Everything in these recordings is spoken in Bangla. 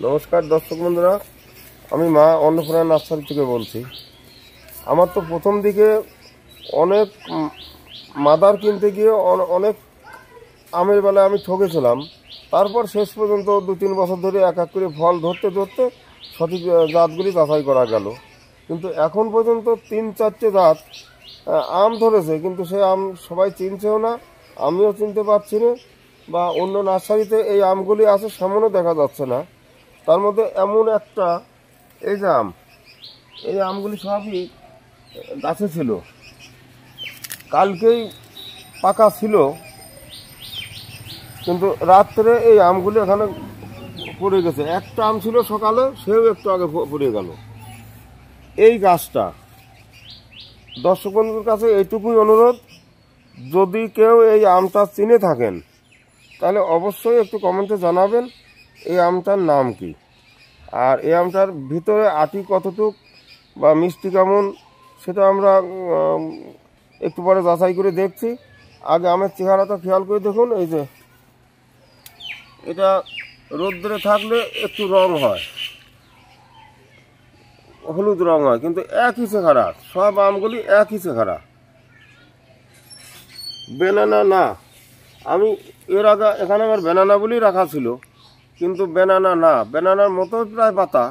নমস্কার দর্শক বন্ধুরা, আমি মা অন্নপূর্ণা নার্সারি থেকে বলছি। আমার তো প্রথম দিকে অনেক মাদার কিনতে গিয়ে অনেক আমের বেলায় আমি ঠকেছিলাম। তারপর শেষ পর্যন্ত 2-3 বছর ধরে এক এক করে ফল ধরতে ধরতে সঠিক জাতগুলি যাচাই করা গেল। কিন্তু এখন পর্যন্ত 3-4টে জাত আম ধরেছে, কিন্তু সে আম সবাই চিনছেও না, আমিও চিনতে পারছি না, বা অন্য নার্সারিতে এই আমগুলি আছে সামনেও দেখা যাচ্ছে না। তার মধ্যে এমন একটা এই যে এই আমগুলি সবই গাছে ছিল, কালকেই পাকা ছিল, কিন্তু রাত্রে এই আমগুলি এখানে পড়ে গেছে। একটা আম ছিল সকালে, সেও একটু আগে পড়ে গেল। এই গাছটা দর্শক বন্ধুর কাছে এইটুকুই অনুরোধ, যদি কেউ এই আমটা চিনে থাকেন তাহলে অবশ্যই একটু কমেন্টে জানাবেন এই আমটার নাম কি, আর এই আমটার ভিতরে আটি কতটুক বা মিষ্টি কেমন সেটা আমরা একটু পরে যাচাই করে দেখছি। আগে আমের চেহারাটা খেয়াল করে দেখুন। এই যে এটা রোদ্রে থাকলে একটু রং হয়, হলুদ রং হয়, কিন্তু একই চেহারা, সব আমগুলি একই চেহারা। বেনানা না, আমি এর আগে এখানে আমার বেনানা বলেই রাখা ছিল, কিন্তু বেনানা না, বেনানার মতো প্রায় পাতা,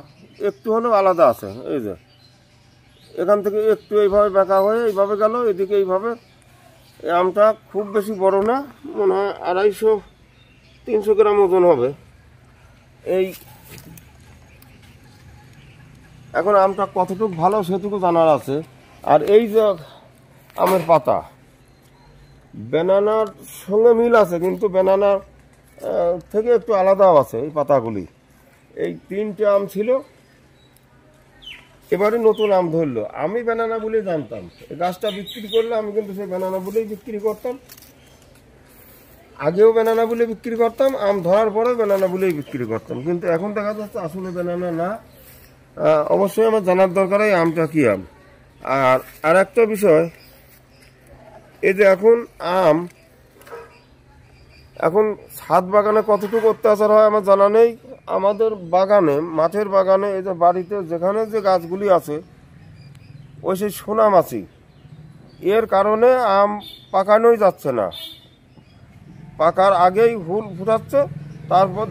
একটু হলেও আলাদা আছে। এই যে এখান থেকে একটু এইভাবে বেঁকা হয়ে এইভাবে গেল, এদিকে এইভাবে। এই আমটা খুব বেশি বড় না, মনে হয় 250-300 গ্রাম ওজন হবে। এই এখন আমটা কতটুকু ভালো সেটুকু জানার আছে। আর এই যে আমের পাতা, বেনানার সঙ্গে মিল আছে, কিন্তু বেনানার থেকে একটু আলাদাও আছে এই পাতাগুলি। এই 3টে আম ছিল, এবারে নতুন আম ধরলো। আমি বেনানা বলেই জানতাম, এই গাছটা বিক্রি করলে আমি কিন্তু সেই বেনানা বলেই বিক্রি করতাম, আগেও বেনানা বলে বিক্রি করতাম, আম ধরার পরেও বেনানা বলেই বিক্রি করতাম, কিন্তু এখন দেখা যাচ্ছে আসলে বেনানা না। অবশ্যই আমার জানার দরকার এই আমটা কি আম। আর একটা বিষয়, এই যে এখন ছাদ বাগানে কতটুকু অত্যাচার হয় আমার জানা নেই। আমাদের বাগানে, মাঠের বাগানে, এই যে বাড়িতে যেখানে যে গাছগুলি আছে, ওই সেই সোনামাছি, এর কারণে আম পাকানোই যাচ্ছে না। পাকার আগেই ফুল ফুটাচ্ছে, তারপর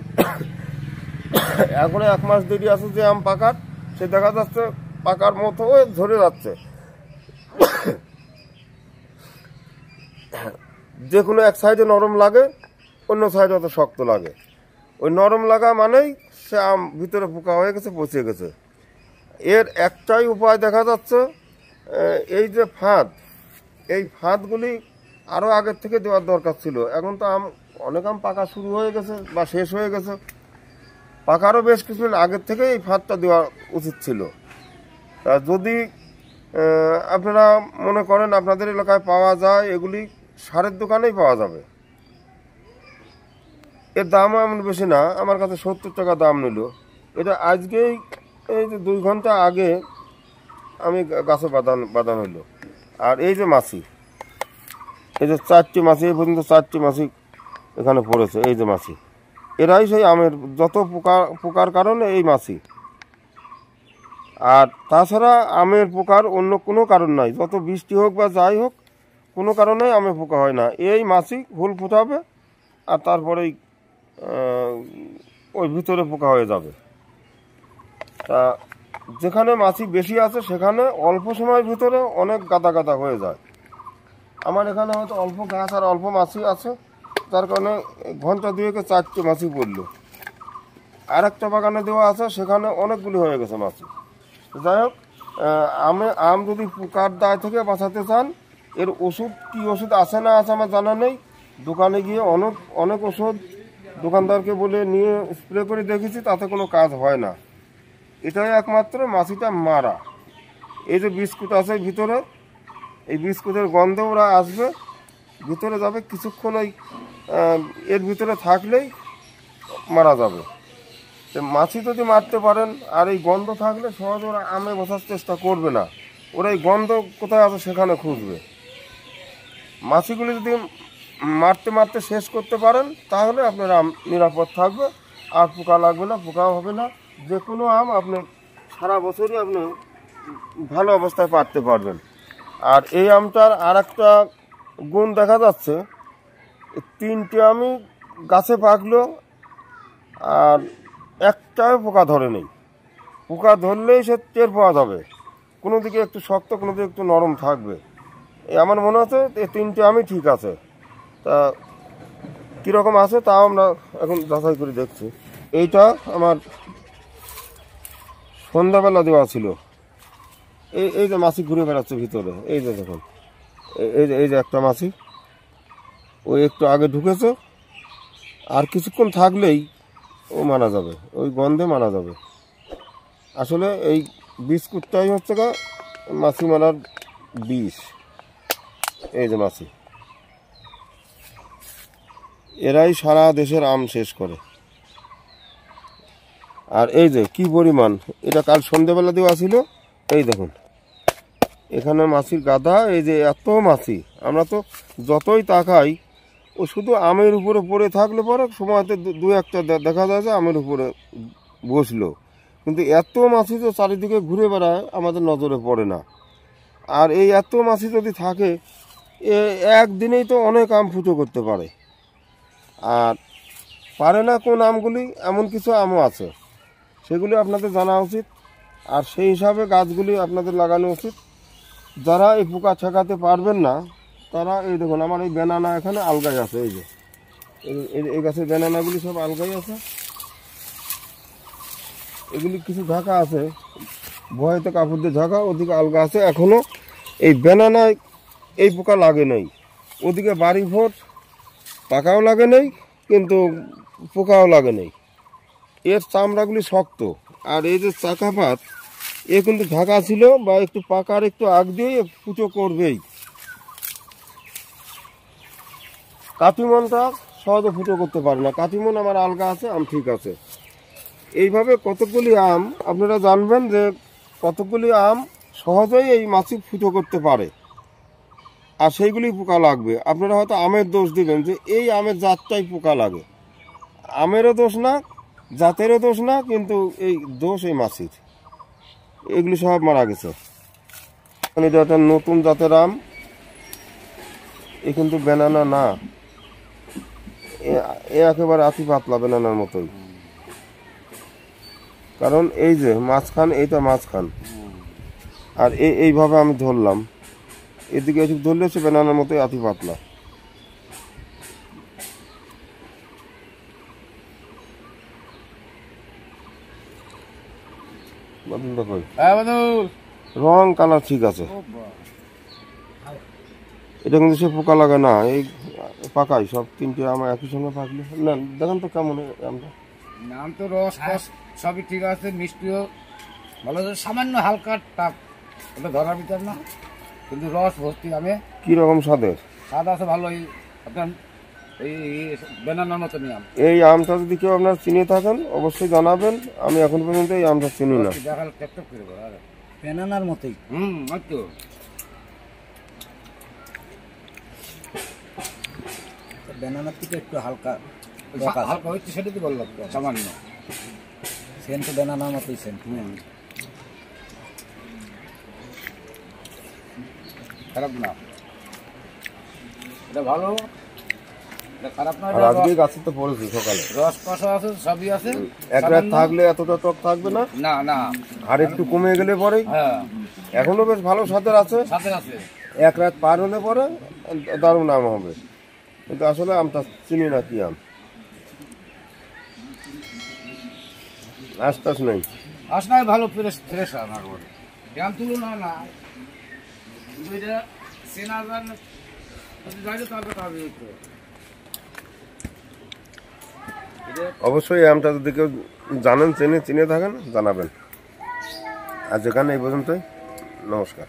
এখনো 1 মাস দেরি আছে যে আম পাকার, সে দেখা যাচ্ছে পাকার মতো ধরে যাচ্ছে। যে কোনো এক সাইডে নরম লাগে, অন্য সাইডে অত শক্ত লাগে। ওই নরম লাগা মানেই সে আম ভিতরে পোকা হয়ে গেছে, পচে গেছে। এর একটাই উপায় দেখা যাচ্ছে, এই যে এই ফাঁদগুলি আরও আগের থেকে দেওয়ার দরকার ছিল। এখন তো অনেক আম পাকা শুরু হয়ে গেছে বা শেষ হয়ে গেছে, পাকারও বেশ কিছুদিন আগের থেকে এই ফাঁদটা দেওয়া উচিত ছিল। তা যদি আপনারা মনে করেন আপনাদের এলাকায় পাওয়া যায়, এগুলি সারের দোকানেই পাওয়া যাবে। এর দামও এমন বেশি না, আমার কাছে 70 টাকা দাম নিল। এটা আজকেই এই যে 2 ঘন্টা আগে আমি গাছে বাঁধানো হইলো। আর এই যে মাছি, এই যে 4টে মাছি, এই পর্যন্ত 4টে মাছি এখানে পড়েছে। এই যে মাছি, এরাই সেই আমের যত পোকার কারণে এই মাছি। আর তাছাড়া আমের পোকার অন্য কোনো কারণ নাই, যত বৃষ্টি হোক বা যাই হোক, কোনো কারণেই আমের পোকা হয় না। এই মাছি ফুল ফুটাবে আর তারপরেই ওই ভিতরে পোকা হয়ে যাবে। তা যেখানে মাছি বেশি আছে সেখানে অল্প সময়ের ভিতরে অনেক গাদা গাদা হয়ে যায়। আমার এখানে হয়তো অল্প গাছ আর অল্প মাছি আছে, তার কারণে ঘন্টা 2-এ 4টে মাছি পড়ল। আর একটা বাগানে দেওয়া আছে, সেখানে অনেকগুলি হয়ে গেছে মাছি। যাই হোক, আম যদি পোকার দায় থেকে বাঁচাতে চান, এর ওষুধ কি ওষুধ আছে না আছে আমার জানা নেই। দোকানে গিয়ে অনেক ওষুধ দোকানদারকে বলে নিয়ে স্প্রে করে দেখেছি, তাতে কোনো কাজ হয় না। এটাই একমাত্র মাছিটা মারা। এই যে বিস্কুট আছে ভিতরে, এই বিস্কুটের গন্ধে ওরা আসবে, ভিতরে যাবে, কিছুক্ষণ ওই এর ভিতরে থাকলেই মারা যাবে। মাছি যদি মারতে পারেন, আর এই গন্ধ থাকলে সহজে ওরা আমে বসার চেষ্টা করবে না, ওরা এই গন্ধ কোথায় আছে সেখানে খুঁজবে। মাছিগুলি যদি মারতে শেষ করতে পারেন, তাহলে আপনার আম নিরাপদ থাকবে। আর পোকা লাগবে না, পোকাও হবে না। যে কোনো আম আপনি সারা বছরই আপনি ভালো অবস্থায় পাড়তে পারবেন। আর এই আমটার আর একটা গুণ দেখা যাচ্ছে, 3টে আমি গাছে পাকলো আর একটাও পোকা ধরে নেই। পোকা ধরলেই সে টের পাওয়া যাবে, কোনো দিকে একটু শক্ত, কোনো দিকে একটু নরম থাকবে। এই আমার মনে হচ্ছে এই 3টে আমি ঠিক আছে। তা কীরকম আছে তাও আমরা এখন যাচাই করে দেখছি। এইটা আমার সন্ধ্যাবেলা দেওয়া ছিল। এই যে মাছি ঘুরে বেড়াচ্ছে ভিতরে, এই যে দেখুন, এই যে একটা মাছি ওই একটু আগে ঢুকেছে, আর কিছুক্ষণ থাকলেই ও মারা যাবে, ওই গন্ধে মারা যাবে। আসলে এই বিস্কুটটাই হচ্ছে গা মাছি মারার বিষ। এই যে মাছি, এরাই সারা দেশের আম শেষ করে। আর এই যে কি পরিমাণ, এটা কাল সন্ধ্যেবেলা দেওয়া ছিল। এই দেখুন এখানে মাছির গাদা, এই যে এত মাছি। আমরা তো যতই তাকাই ও শুধু আমের উপরে পড়ে থাকলে পরে সময়তে দু একটা দেখা যায় যে আমের উপরে বসলো, কিন্তু এত মাছি তো চারিদিকে ঘুরে বেড়ায়, আমাদের নজরে পড়ে না। আর এই এত মাছি যদি থাকে একদিনেই তো অনেক আম ফুটো করতে পারে। আর পারে না কোন আমগুলি, এমন কিছু আমও আছে, সেগুলি আপনাদের জানা উচিত। আর সেই হিসাবে গাছগুলি আপনাদের লাগানো উচিত। যারা এই পোকা ঠেকাতে পারবেন না তারা, এই দেখুন আমার এই ব্যানানা এখানে আলগাই আছে। এই যে এই গাছের ব্যানানাগুলি সব আলগাই আছে, এগুলি কিছু ঢাকা আছে, ভয়েতে কাপড় দিয়ে ঢাকা, ওদিকে আলগা আছে। এখনও এই ব্যানানায় এই পোকা লাগে নেই। ওদিকে বাড়ি ভোর পাকাও লাগে নেই, কিন্তু পোকাও লাগে নেই। এর চামড়াগুলি শক্ত। আর এই যে চাকাপাত, এ কিন্তু ঢাকা ছিল, বা একটু পাকার একটু আগ দিয়ে ফুটো করবেই। কাটিমনটা সহজে ফুটো করতে পারে না, কাটিমন আমার আলগা আছে, আম ঠিক আছে। এইভাবে কতকগুলি আম আপনারা জানবেন যে কতকগুলি আম সহজেই এই মাছি ফুটো করতে পারে, আর সেইগুলি পোকা লাগবে। আপনারা হয়তো আমের দোষ দিবেন যে এই আমের জাতটাই পোকা লাগে। আমেরও দোষ না, জাতেরও দোষ না, কিন্তু এই দোষ এই মাছির। এগুলি সব মারা গেছে। এটা একটা নতুন জাতের আম, এ কিন্তু ব্যানানা না, এ একেবারে আতি পাতলা ব্যানানার মতোই। কারণ এই যে মাঝখান, এইটা মাঝখান, আর এইভাবে আমি ধরলাম, এদিকে একটু ধরলে সে ব্যানানার মতোই আতি পাতলা। রং কালার ঠিক আছে, এটা কিন্তু সে পোকা লাগে না। এই পাকাই সব 3টে আমার একই সঙ্গে পাকলে না। দেখেন তো কেমন আমটা, নাম তো রস সবই ঠিক আছে, মিষ্টিও ভালো, সামান্য হালকা টাপ, ওটা ধরার ভিতর না, কিন্তু রস ভর্তি। আমে কি রকম স্বাদের? স্বাদ আছে ভালো। আপনার এই বেনানার মতো নিয়ে আম। এই আমটা যদি কেউ আপনার চিনে থাকেন অবশ্যই জানাবেন। আমি এখন পর্যন্ত এই আমটা চিনি না। দেখাল ট্যাপটপ করে বেনানার মতোই। হয়তো বেনানার থেকে একটু হালকা হালকা হচ্ছে, সেটা তো বললাম সামান্য। সেন্ট তো বেনানার মতোই সেন্ট। খারাপ না, এটা ভালো, এটা খারাপ না। আজকে গাছে তো পড়েছে সকালে, রস কষা আছে, সবই আছে। এক রাত থাকলে এতটা টক থাকবে না, না না, আর একটু কমে গেলে পরে এখনো বেশ ভালো স্বাদের আছে। এক রাত পার হলে পরে দারুণ আম হবে। কিন্তু আসলে আমটা চিনি না কি আম, আশটাস নেই। আসনাই ভালো, ফ্রেশ ফ্রেশ আম। আম তুলো না না, অবশ্যই এই আমটা যদি কেউ জানেন, চিনে থাকেন জানাবেন। আর যেখানে এই পর্যন্তই, নমস্কার।